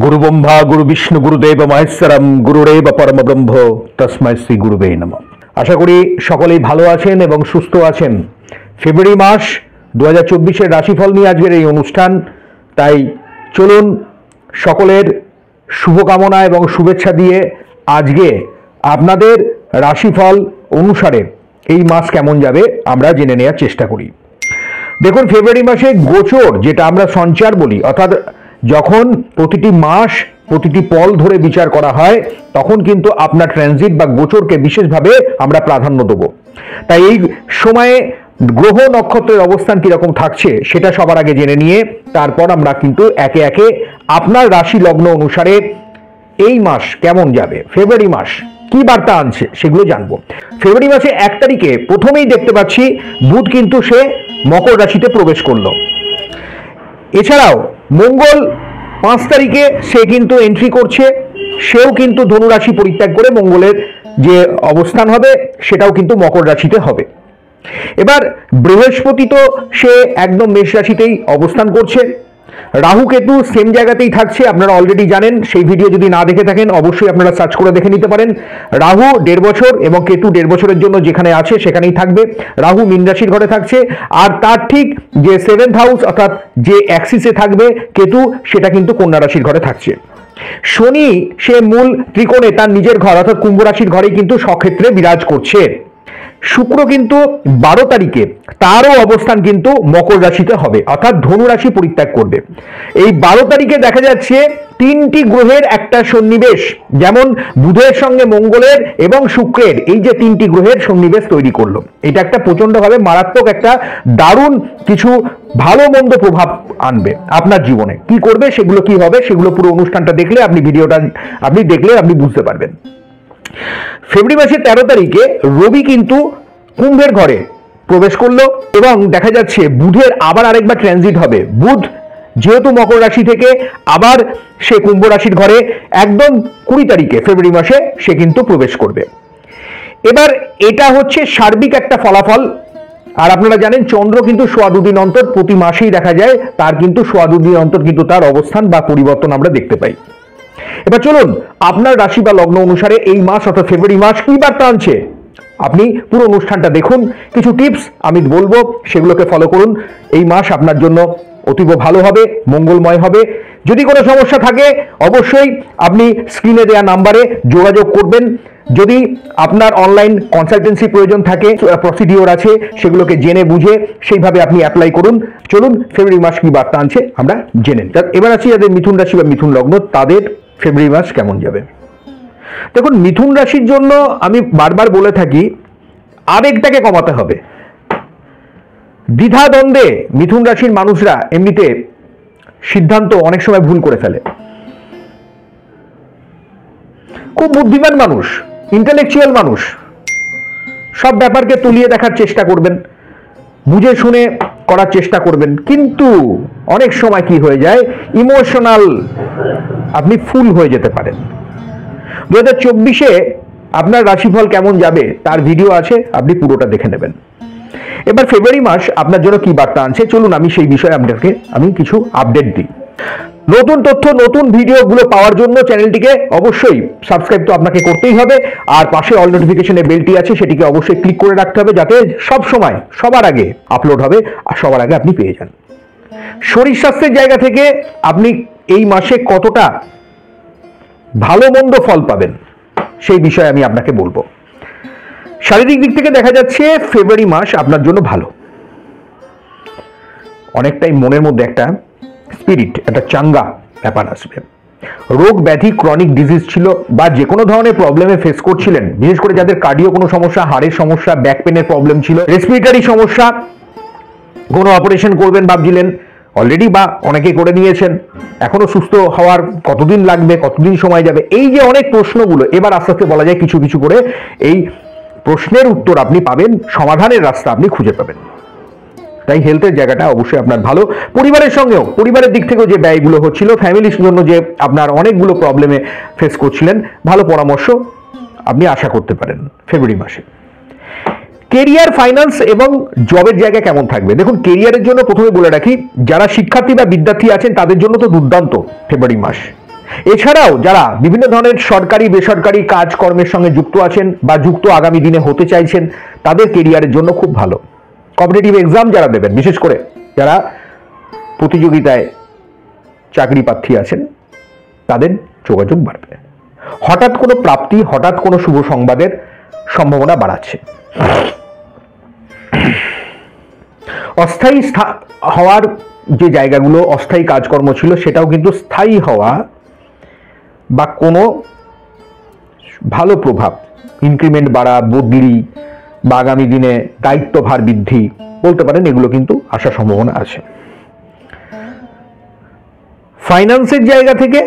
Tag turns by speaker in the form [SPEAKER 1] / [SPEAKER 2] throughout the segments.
[SPEAKER 1] गुरु ब्रह्मा गुरु विष्णु गुरुदेव महेश्वरम गुरुरेव परम ब्रह्म तस्मै श्री गुरुवे नमः। आशा करी सकलेई भालो आछेन एबं सुस्थ आछेन। फेब्रुआरी मास 2024 राशिफल निये आजकेर एई अनुष्ठान। ताई चलुन सकलेर शुभकामना एबं शुभेच्छा दिए आजके आपनादेर राशिफल अनुसारे एई मास केमन जाबे आमरा जेने नेওয়ার चेष्टा करी। देखुन फेब्रुआरी मासे गोचर जेटा आमरा सञ्चार बोली अर्थात যখন প্রতিটি মাস প্রতিটি পল ধরে বিচার করা হয় তখন কিন্তু আপনার ট্রানজিট বা গোচরকে বিশেষভাবে আমরা প্রাধান্য দেব। তাই এই সময়ে গ্রহ নক্ষত্রের অবস্থান কি রকম থাকছে সেটা সবার আগে জেনে নিয়ে তারপর আমরা কিন্তু একে একে আপনার রাশি লগ্ন অনুসারে এই মাস কেমন যাবে, ফেব্রুয়ারি মাস কি বার্তা আনছে সেগুলো জানবো। ফেব্রুয়ারি মাসে 1 তারিখে প্রথমেই দেখতে পাচ্ছি বুধ কিন্তু সে মকর রাশিতে প্রবেশ করলো। এছাড়াও মঙ্গল 5 তারিখে সে কিন্তু এন্ট্রি করছে, সেও কিন্তু ধনু রাশি পরিত্যাগ করে মঙ্গলের যে অবস্থান হবে সেটাও কিন্তু মকর রাশিতে হবে। এবার বৃহস্পতি তো সে একদম মেষ রাশিতেই অবস্থান করছে। রাহু কেতু সেম জায়গাতেই থাকছে, আপনারা অলরেডি জানেন। সেই ভিডিও যদি না দেখে থাকেন অবশ্যই আপনারা সার্চ করে দেখে নিতে পারেন। রাহু 1.5 বছর এবং কেতু 1.5 বছরের জন্য যেখানে আছে সেখানেই থাকবে। রাহু মীন রাশির ঘরে থাকছে, আর তার ঠিক যে 7th হাউস অর্থাৎ যে অ্যাক্সিসে থাকবে কেতু সেটা কিন্তু কন্যা রাশির ঘরে থাকছে। শনি সে মূল ত্রিকোণে তার নিজের ঘর অর্থাৎ কুম্ভ রাশির ঘরেই কিন্তু স্বক্ষেত্রে বিরাজ করছে। শুক্র কিন্তু 12 তারিখে তারও অবস্থান কিন্তু মকর রাশিতে হবে অর্থাৎ ধনু রাশি পরিত্যাগ করবে। এই 12 তারিখে দেখা যাচ্ছে 3টি গ্রহের একটা সন্নিবেশ, যেমন বুধের সঙ্গে মঙ্গলের এবং শুক্রের এই যে 3টি গ্রহের সন্নিবেশ তৈরি করলো। এটা একটা প্রচন্ডভাবে মারাত্মক একটা দারুণ কিছু ভালো মন্দ প্রভাব আনবে আপনার জীবনে। কি করবে সেগুলো কি হবে সেগুলো পুরো অনুষ্ঠানটা দেখলে ভিডিওটা দেখলে আপনি বুঝতে পারবেন। ফেব্রুয়ারি মাসের 13 তারিখে রবি কিন্তু কুম্ভের ঘরে প্রবেশ করলো এবং দেখা যাচ্ছে বুধের আবার আরেকবার ট্রানজিট হবে। বুধ যেহেতু মকর রাশি থেকে আবার সে কুম্ভ রাশির ঘরে একদম 20 তারিখে ফেব্রুয়ারি মাসে সে কিন্তু প্রবেশ করবে। এবার এটা হচ্ছে সার্বিক একটা ফলাফল। আর আপনারা জানেন চন্দ্র কিন্তু 1.25 দিন অন্তর প্রতি মাসেই দেখা যায়, তার কিন্তু 1.25 দিন অন্তর কিন্তু তার অবস্থান বা পরিবর্তন আমরা দেখতে পাই। এবার চলুন আপনার রাশি বা লগ্ন অনুসারে এই মাস অর্থাৎ ফেব্রুয়ারি মাস কি বার্তা আনছে আপনি পুরো অনুষ্ঠানটা দেখুন। কিছু টিপস আমি বলবো সেগুলোকে ফলো করুন। এই মাস আপনার জন্য অতীব ভালো হবে, মঙ্গলময় হবে। যদি কোনো সমস্যা থাকে অবশ্যই আপনি স্ক্রিনে দেওয়া নাম্বারে যোগাযোগ করবেন। যদি আপনার অনলাইন কনসালটেন্সি প্রয়োজন থাকে, প্রসিডিওর আছে, সেগুলোকে জেনে বুঝে সেইভাবে আপনি অ্যাপ্লাই করুন। চলুন ফেব্রুয়ারি মাস কি বার্তা আনছে আমরা জেনে নিই। এবার আছি যাদের মিথুন রাশি বা মিথুন লগ্ন তাদের ফেব্রুয়ারি মাস কেমন যাবে। দেখুন মিথুন রাশির জন্য আমি বারবার বলে থাকি আবেগটাকে কমাতে হবে। দ্বিধাদ্বন্দ্বে মিথুন রাশির মানুষরা এমনিতে সিদ্ধান্ত অনেক সময় ভুল করে ফেলে। খুব বুদ্ধিমান মানুষ, ইন্টেলেকচুয়াল মানুষ, সব ব্যাপারকে তুলিয়ে দেখার চেষ্টা করবেন, বুঝে শুনে করার চেষ্টা করবেন, কিন্তু অনেক সময় কি হয়ে যায় ইমোশনাল আপনি ফুল হয়ে যেতে পারেন। 2024-এ আপনার রাশিফল কেমন যাবে তার ভিডিও আছে, আপনি পুরোটা দেখে নেবেন। এবার ফেব্রুয়ারি মাস আপনার জন্য কি বার্তা আনছে চলুন আমি সেই বিষয়ে আপনাকে কিছু আপডেট দিই। নতুন তথ্য নতুন ভিডিওগুলো পাওয়ার জন্য চ্যানেলটিকে অবশ্যই সাবস্ক্রাইব তো আপনাকে করতেই হবে, আর পাশে অল নোটিফিকেশনের বেলটি আছে সেটিকে অবশ্যই ক্লিক করে রাখতে হবে যাতে সব সময় সবার আগে আপলোড হবে আর সবার আগে আপনি পেয়ে যান। শরীর স্বাস্থ্যের জায়গা থেকে আপনি এই মাসে কতটা ভালো মন্দ ফল পাবেন সেই বিষয়ে আমি আপনাকে বলবো। শারীরিক দিক থেকে দেখা যাচ্ছে ফেব্রুয়ারি মাস আপনার জন্য ভালো। অনেকটাই মনের মধ্যে একটা স্পিরিট, একটা চাঙ্গা ব্যাপার আসবে। রোগ ব্যাধি ক্রনিক ডিজিজ ছিল বা যে কোনো ধরনের প্রবলেমে ফেস করছিলেন, বিশেষ করে যাদের কার্ডিও কোনো সমস্যা, হাড়ের সমস্যা, ব্যাক পেনের প্রবলেম ছিল, রেসপিরেটরি সমস্যা, কোনো অপারেশন করবেন ভাবছিলেন অলরেডি বা অনেকে করে নিয়েছেন, এখনো সুস্থ হওয়ার কতদিন লাগবে, কতদিন সময় যাবে, এই যে অনেক প্রশ্নগুলো এবার আস্তে আস্তে বলা যায় কিছু কিছু করে এই প্রশ্নের উত্তর আপনি পাবেন, সমাধানের রাস্তা আপনি খুঁজে পাবেন। তাই হেলথের জায়গাটা অবশ্যই আপনার ভালো। পরিবারের সঙ্গেও পরিবারের দিক থেকেও যে ব্যয়গুলো হচ্ছিল, ফ্যামিলির জন্য যে আপনার অনেকগুলো প্রবলেমে ফেস করছিলেন, ভালো পরামর্শ আপনি আশা করতে পারেন ফেব্রুয়ারি মাসে। কেরিয়ার, ফাইন্যান্স এবং জবের জায়গা কেমন থাকবে দেখুন। কেরিয়ারের জন্য প্রথমে বলে রাখি যারা শিক্ষার্থী বা বিদ্যার্থী আছেন তাদের জন্য তো দুর্দান্ত ফেব্রুয়ারি মাস। এছাড়াও যারা বিভিন্ন ধরনের সরকারি বেসরকারি কাজকর্মের সঙ্গে যুক্ত আছেন বা যুক্ত আগামী দিনে হতে চাইছেন, তাদের কেরিয়ারের জন্য খুব ভালো। কম্পিটিটিভ এক্সাম যারা দেবেন, বিশেষ করে যারা প্রতিযোগিতায় চাকরি প্রার্থী আছেন, তাদের যোগাযোগ বাড়বে। হঠাৎ কোনো প্রাপ্তি, হঠাৎ কোনো শুভ সংবাদের সম্ভাবনা বাড়াচ্ছে। অস্থায়ী হওয়ার যে জায়গাগুলো অস্থায়ী কাজকর্ম ছিল, সেটাও কিন্তু স্থায়ী হওয়া বা কোনো ভালো প্রভাব, ইনক্রিমেন্ট বাড়া, বদলি বা আগামী দিনে দায়িত্বভার বৃদ্ধি বলতে পারেন, এগুলো কিন্তু আসার সম্ভাবনা আছে। ফাইন্যান্সের জায়গা থেকে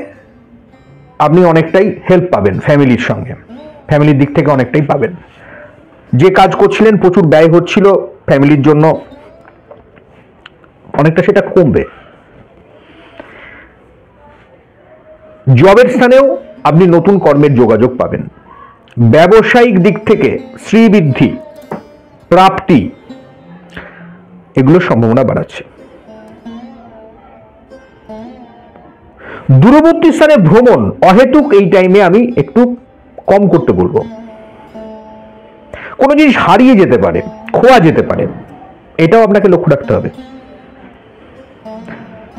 [SPEAKER 1] আপনি অনেকটাই হেল্প পাবেন, ফ্যামিলির সঙ্গে, ফ্যামিলির দিক থেকে অনেকটাই পাবেন। যে কাজ করছিলেন প্রচুর ব্যয় হচ্ছিল ফ্যামিলির জন্য, অনেকটা সেটা কমবে। জবের স্থানেও আপনি নতুন কর্মের যোগাযোগ পাবেন। ব্যবসায়িক দিক থেকে শ্রীবৃদ্ধি, প্রাপ্তি, এগুলোর সম্ভাবনা বাড়াচ্ছে। দূরবর্তী স্থানে ভ্রমণ অহেতুক এই টাইমে আমি একটু কম করতে বলবো। কোনো জিনিস হারিয়ে যেতে পারে, খোয়া যেতে পারে, এটাও আপনাকে লক্ষ্য রাখতে হবে।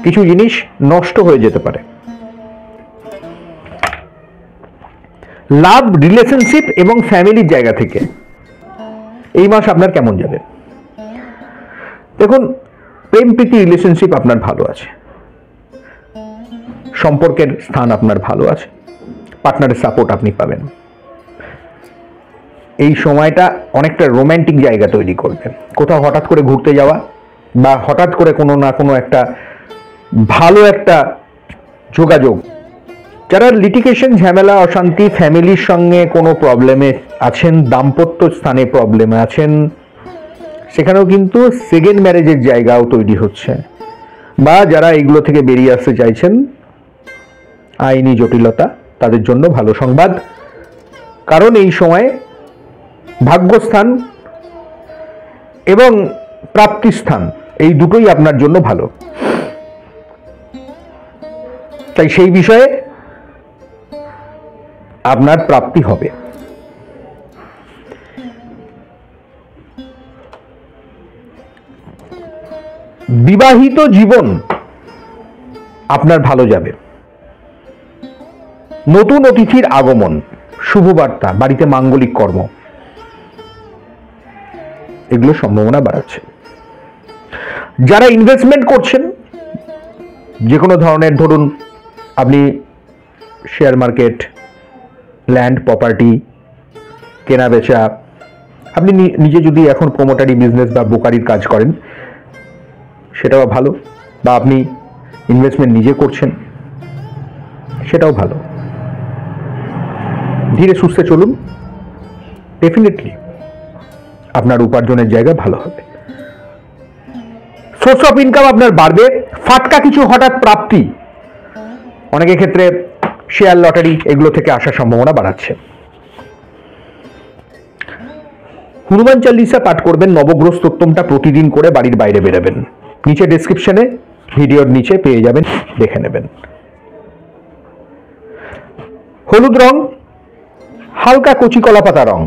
[SPEAKER 1] কিছু জিনিস নষ্ট হয়ে যেতে পারে। লাভ, রিলেশনশিপ এবং ফ্যামিলির জায়গা থেকে এই মাস আপনার কেমন যাবে? দেখুন, প্রেম প্রীতি রিলেশনশিপ আপনার ভালো আছে, সম্পর্কের স্থান আপনার ভালো আছে, পার্টনারের সাপোর্ট আপনি পাবেন। এই সময়টা অনেকটা রোম্যান্টিক জায়গা তৈরি করবে। কোথাও হঠাৎ করে ঘুরতে যাওয়া বা হঠাৎ করে কোনো না কোনো একটা ভালো একটা যোগাযোগ। যারা লিটিগেশন, ঝামেলা, অশান্তি, ফ্যামিলির সঙ্গে কোনো প্রবলেমে আছেন, দাম্পত্য স্থানে প্রবলেমে আছেন, সেখানেও কিন্তু সেকেন্ড ম্যারেজের জায়গাও তৈরি হচ্ছে। বা যারা এইগুলো থেকে বেরিয়ে আসতে চাইছেন, আইনি জটিলতা, তাদের জন্য ভালো সংবাদ। কারণ এই সময়ে ভাগ্যস্থান এবং প্রাপ্তিস্থান এই দুটোই আপনার জন্য ভালো। তাই সেই বিষয়ে আপনার প্রাপ্তি হবে। বিবাহিত জীবন আপনার ভালো যাবে। নতুন অতিথির আগমন, শুভবার্তা, বাড়িতে মাঙ্গলিক কর্ম, এগুলো সম্ভাবনা বাড়াচ্ছে। যারা ইনভেস্টমেন্ট করছেন যে কোনো ধরনের, ধরুন আপনি শেয়ার মার্কেট, ল্যান্ড, প্রপার্টি কেনা বেচা, আপনি নিজে যদি এখন প্রমোটারি বিজনেস বা ব্রোকারির কাজ করেন, সেটাও ভালো। বা আপনি ইনভেস্টমেন্ট নিজে করছেন, সেটাও ভালো। ধীরে সুস্থে চলুন, ডেফিনেটলি আপনার উপার্জনের জায়গা ভালো হবে। সোর্স অফ ইনকাম আপনার বাড়বে। ফাটকা কিছু হঠাৎ প্রাপ্তি, অনেকের ক্ষেত্রে শেয়ার, লটারি, এগুলো থেকে আসার সম্ভাবনা বাড়াচ্ছে। হনুমান চালিসা পাঠ করবেন, নবগ্রহ স্তোত্রমটা প্রতিদিন করে বাড়ির বাইরে বেরোবেন। নিচে ডেসক্রিপশনে, ভিডিওর নিচে পেয়ে যাবেন, দেখে নেবেন। হলুদ রং, হালকা কচি কলা পাতা রং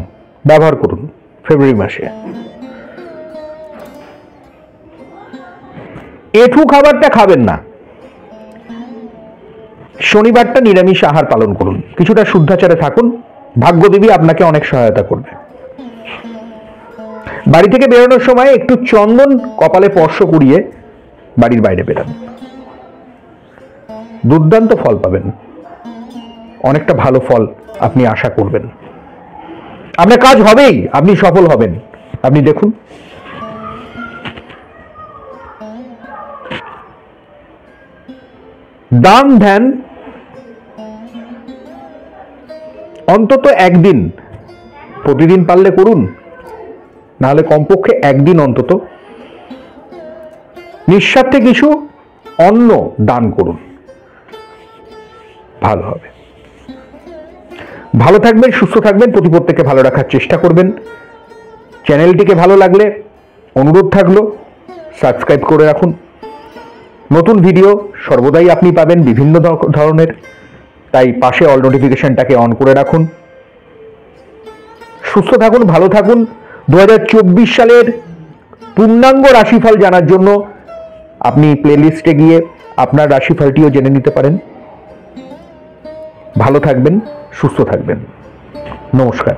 [SPEAKER 1] ব্যবহার করুন ফেব্রুয়ারি মাসে। এঁঠু খাবারটা খাবেন না। শনিবারটা নিরামিষ আহার পালন করুন, কিছুটা শুদ্ধাচারে থাকুন, ভাগ্যদেবী আপনাকে অনেক সহায়তা করবে। বাড়ি থেকে বেরোনোর সময় একটু চন্দন কপালে স্পর্শ করিয়ে বাড়ির বাইরে বেরান, দুর্দান্ত ফল পাবেন। অনেকটা ভালো ফল আপনি আশা করবেন। আপনার কাজ হবেই, আপনি সফল হবেন। আপনি দেখুন, দান ধ্যান অন্তত একদিন, প্রতিদিন পারলে করুন, নাহলে কমপক্ষে একদিন অন্তত নিঃস্বার্থে কিছু অন্ন দান করুন, ভালো হবে। ভালো থাকবেন, সুস্থ থাকবেন, প্রত্যেককে ভালো রাখার চেষ্টা করবেন। চ্যানেলটিকে ভালো লাগলে অনুরোধ থাকলো সাবস্ক্রাইব করে রাখুন। নতুন ভিডিও সর্বদাই আপনি পাবেন বিভিন্ন ধরনের। তাই পাশে অল নোটিফিকেশনটাকে অন করে রাখুন। সুস্থ থাকুন, ভালো থাকুন। 2024 সালের পূর্ণাঙ্গ রাশিফল জানার জন্য আপনি প্লেলিস্টে গিয়ে আপনার রাশিফলটিও জেনে নিতে পারেন। ভালো থাকবেন, সুস্থ থাকবেন। নমস্কার।